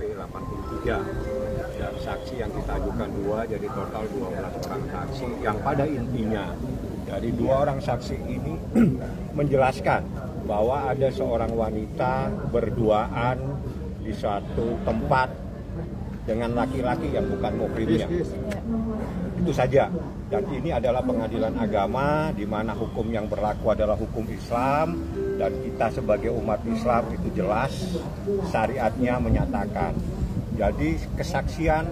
P83. Dan saksi yang kita ajukan 2, jadi total 12 orang saksi yang pada intinya dari 2 orang saksi ini menjelaskan bahwa ada seorang wanita berduaan di suatu tempat dengan laki-laki yang bukan muhrimnya. Itu saja. Dan ini adalah pengadilan agama di mana hukum yang berlaku adalah hukum Islam, dan kita sebagai umat Islam itu jelas syariatnya menyatakan. Jadi kesaksian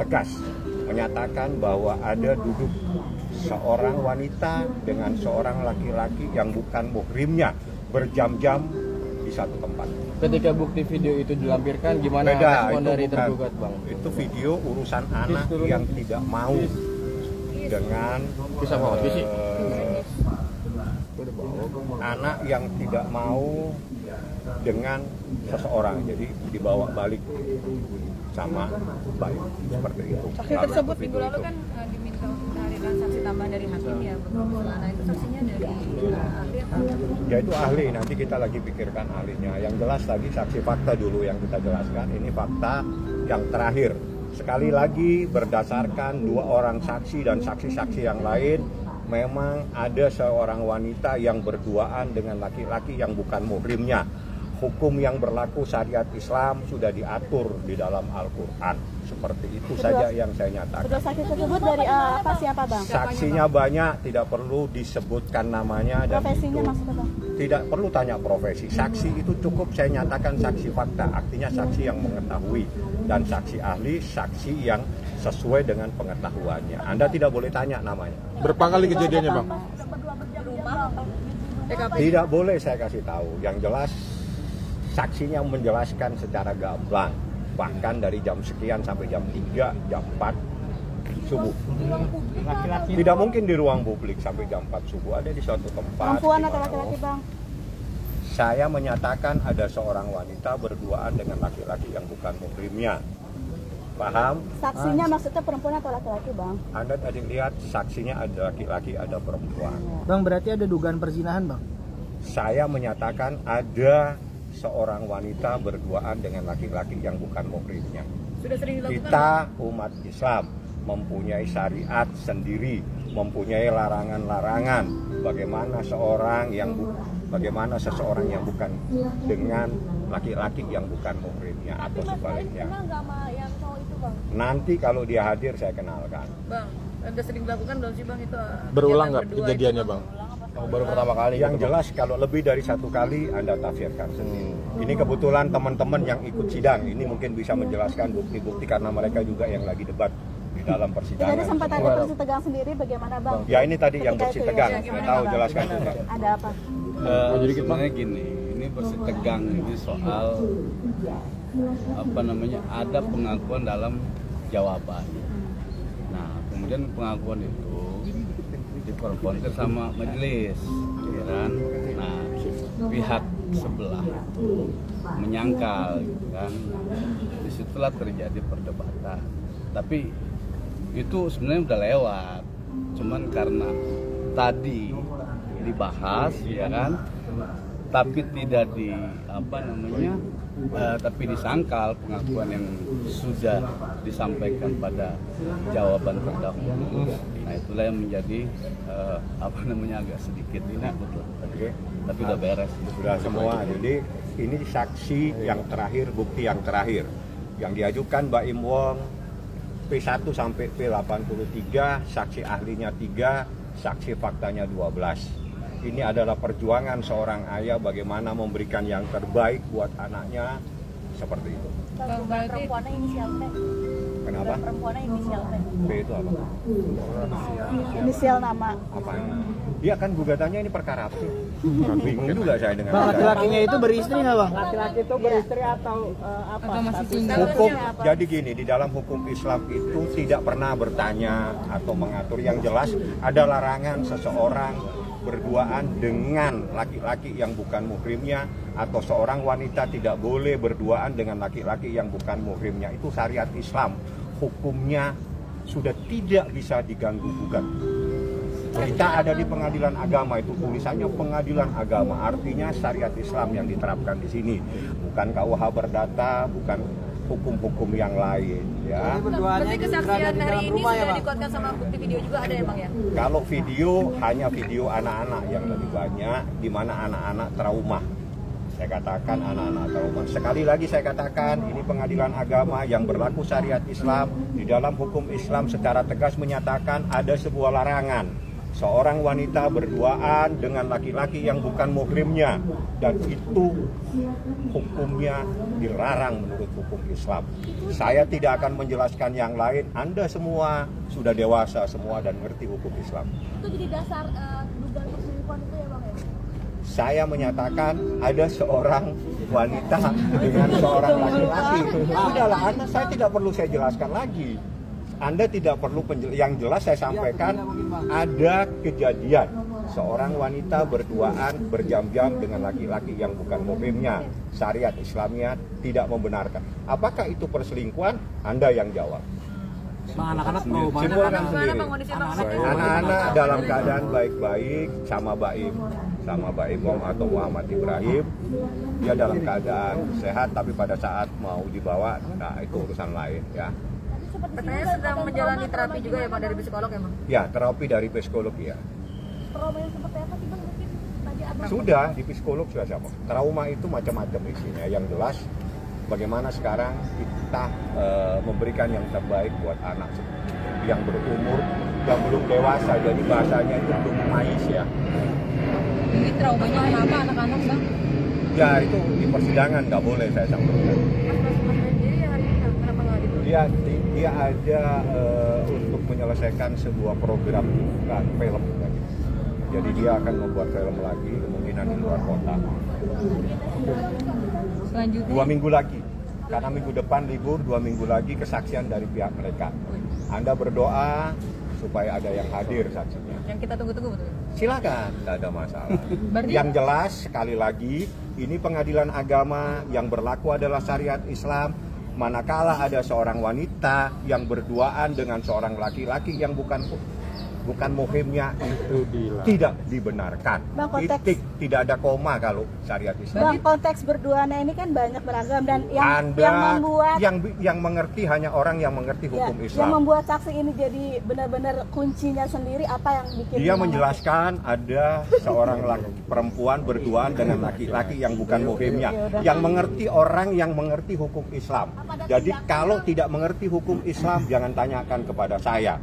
tegas menyatakan bahwa ada duduk seorang wanita dengan seorang laki-laki yang bukan muhrimnya berjam-jam di satu tempat. Ketika bukti video itu dilampirkan, gimana respon dari tergugat, Bang? Itu video urusan anak yang tidak mau dengan anak yang tidak mau dengan seseorang, jadi dibawa balik sama baik seperti itu. Saksi tersebut minggu lalu kan diminta untuk menghadirkan saksi tambahan dari hakim ya, nah itu saksinya dari ahli atau? Ya itu ahli, nanti kita lagi pikirkan ahlinya. Yang jelas tadi saksi fakta dulu yang kita jelaskan, ini fakta yang terakhir. Sekali lagi berdasarkan 2 orang saksi dan saksi-saksi yang lain, memang ada seorang wanita yang berduaan dengan laki-laki yang bukan muhrimnya. Hukum yang berlaku syariat Islam sudah diatur di dalam Al-Quran. Seperti itu saja yang saya nyatakan. Kedua saksi tersebut dari siapa, Bang? Saksinya banyak, tidak perlu disebutkan namanya. Profesinya dan maksudnya, Bang? Tidak perlu tanya profesi. Saksi itu cukup saya nyatakan saksi fakta, artinya saksi yang mengetahui. Dan saksi ahli, saksi yang sesuai dengan pengetahuannya. Anda tidak boleh tanya namanya. Berapa kali kejadiannya, Bang? Tidak boleh saya kasih tahu. Yang jelas saksinya menjelaskan secara gamblang, bahkan dari jam sekian sampai jam 3, jam 4 subuh. Tidak mungkin di ruang publik sampai jam 4 subuh, ada di suatu tempat. Perempuan atau laki-laki, Bang? Saya menyatakan ada seorang wanita berduaan dengan laki-laki yang bukan muhrimnya. Paham? Saksinya maksudnya perempuan atau laki-laki, Bang? Anda tadi lihat saksinya ada laki-laki, ada perempuan. Bang, berarti ada dugaan perzinahan, Bang? Saya menyatakan ada seorang wanita berduaan dengan laki-laki yang bukan muhrimnya. Sudah sering dilakukan? Kita umat Islam mempunyai syariat sendiri, mempunyai larangan-larangan bagaimana seseorang yang bukan dengan laki-laki yang bukan muhrimnya atau sebaliknya. Yang cowok itu, Bang? Nanti kalau dia hadir saya kenalkan. Bang, sudah sering dilakukan belum sih, Bang, itu? Berulang nggak kejadiannya, Bang? Oh, baru pertama kali. Yang jelas kalau lebih dari 1 kali Anda tafsirkan sendiri. Ini kebetulan teman-teman yang ikut sidang ini mungkin bisa menjelaskan bukti-bukti karena mereka juga yang lagi debat di dalam persidangan. Jadi sempat ada bersih tegang sendiri, bagaimana, Bang? Ya ini tadi yang Ketika bersih itu tegang, ya, saya tahu jelaskan juga. Ada apa? Sebenarnya gini, ini bersih tegang ini soal ada pengakuan dalam jawaban. Nah, kemudian pengakuan itu dikonfrontir sama majelis, ya kan? Nah, pihak sebelah menyangkal, gitu kan? Disitulah terjadi perdebatan. Tapi itu sebenarnya udah lewat, cuman karena tadi dibahas, ya kan? Tapi tidak tapi disangkal pengakuan yang sudah disampaikan pada jawaban terdahulu. Nah, itulah yang menjadi agak sedikit ini betul. Tapi udah beres. Sudah semua. Jadi ini saksi yang terakhir, bukti yang terakhir yang diajukan Mbak Im Wong P1 sampai P83, saksi ahlinya 3, saksi faktanya 12. Ini adalah perjuangan seorang ayah bagaimana memberikan yang terbaik buat anaknya, seperti itu. Perempuannya inisial P. Kenapa? Perempuannya inisial P. P itu apa? Inisial nama. Apa? Dia kan gugatannya ini perkara apa sih? Bingung juga saya dengan Bang, laki-lakinya itu beristri nggak, Bang? Laki-laki itu beristri atau apa? Atau masih single? Hukum, jadi gini, di dalam hukum Islam itu tidak pernah bertanya atau mengatur. Yang jelas ada larangan seseorang berduaan dengan laki-laki yang bukan muhrimnya, atau seorang wanita tidak boleh berduaan dengan laki-laki yang bukan muhrimnya. Itu syariat Islam, hukumnya sudah tidak bisa diganggu-gugat. Kita ada di pengadilan agama, itu tulisannya pengadilan agama, artinya syariat Islam yang diterapkan di sini, bukan KUH Perdata, bukan hukum-hukum yang lain ya. Berarti kesaksian hari ini sudah dikuatkan sama bukti video juga ada ya Bang ya? Kalau video hanya video anak-anak yang lebih banyak, di mana anak-anak trauma. Saya katakan anak-anak trauma. Sekali lagi saya katakan ini pengadilan agama yang berlaku syariat Islam. Di dalam hukum Islam secara tegas menyatakan ada sebuah larangan. Seorang wanita berduaan dengan laki-laki yang bukan muhrimnya, dan itu hukumnya dilarang menurut hukum Islam. Saya tidak akan menjelaskan yang lain. Anda semua sudah dewasa semua dan ngerti hukum Islam. Itu jadi dasar dugaan perselingkuhan itu ya Bang ya? Saya menyatakan ada seorang wanita dengan seorang laki-laki. Udahlah, Anda, saya tidak perlu saya jelaskan lagi. Anda tidak perlu yang jelas saya sampaikan ada kejadian seorang wanita berduaan berjam-jam dengan laki-laki yang bukan muhrimnya. Syariat Islamnya tidak membenarkan. Apakah itu perselingkuhan? Anda yang jawab. Anak-anak pro Simpulkan sendiri. Anak-anak dalam keadaan baik-baik sama Baim Wong atau Muhammad Ibrahim. Dia dalam keadaan sehat, tapi pada saat mau dibawa, nah itu urusan lain ya. Katanya sedang menjalani terapi juga ya Bang dari psikolog ya Bang? Ya, terapi dari psikolog ya. Trauma yang seperti apa sih Bang? Mungkin tadi ada Sudah di psikolog sudah sama. Trauma itu macam-macam isinya. Yang jelas bagaimana sekarang kita memberikan yang terbaik buat anak yang berumur, yang belum dewasa. Jadi bahasanya itu belum mais ya. Ini traumanya kenapa anak-anak Bang? Ya itu di persidangan nggak boleh saya sampaikan. Jadi hari ini kenapa nggak ditulis? Dia ada untuk menyelesaikan sebuah program film. Jadi dia akan membuat film lagi, kemungkinan di luar kota. Selanjutnya 2 minggu lagi, karena minggu depan libur, 2 minggu lagi kesaksian dari pihak mereka. Anda berdoa supaya ada yang hadir saksinya. yang kita tunggu-tunggu betul? Silakan, tidak ada masalah. Berarti- Yang jelas sekali lagi, ini pengadilan agama yang berlaku adalah syariat Islam. Manakala ada seorang wanita yang berduaan dengan seorang laki-laki yang bukan muhrimnya, itu tidak dibenarkan. Bang, konteks- Titik, tidak ada koma kalau syariat Islam. Bang, konteks berduanya ini kan banyak beragam dan Anda yang membuat yang mengerti hanya orang yang mengerti ya, hukum yang Islam. membuat saksi ini jadi benar-benar kuncinya sendiri apa yang bikin Dia menjelaskan ada seorang perempuan berduaan dengan laki-laki yang bukan muhrimnya, yang mengerti orang yang mengerti hukum Islam. Jadi kalau tidak mengerti hukum Islam jangan tanyakan kepada saya.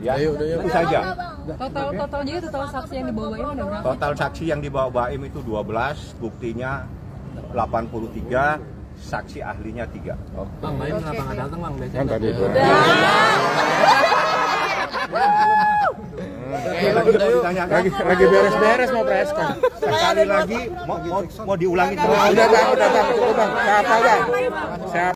Ya, itu saja. Total saksi yang dibawa Baim ada berapa? Total saksi yang dibawa Baim itu 12, buktinya 83, saksi ahlinya 3. Bang, Baim kenapa nggak datang Bang? Biasanya Kan tadi itu. Lagi beres-beres mau preskon. Sekali lagi mau diulangi terus. Udah bang, cukup bang. Siapa bang? Siapa?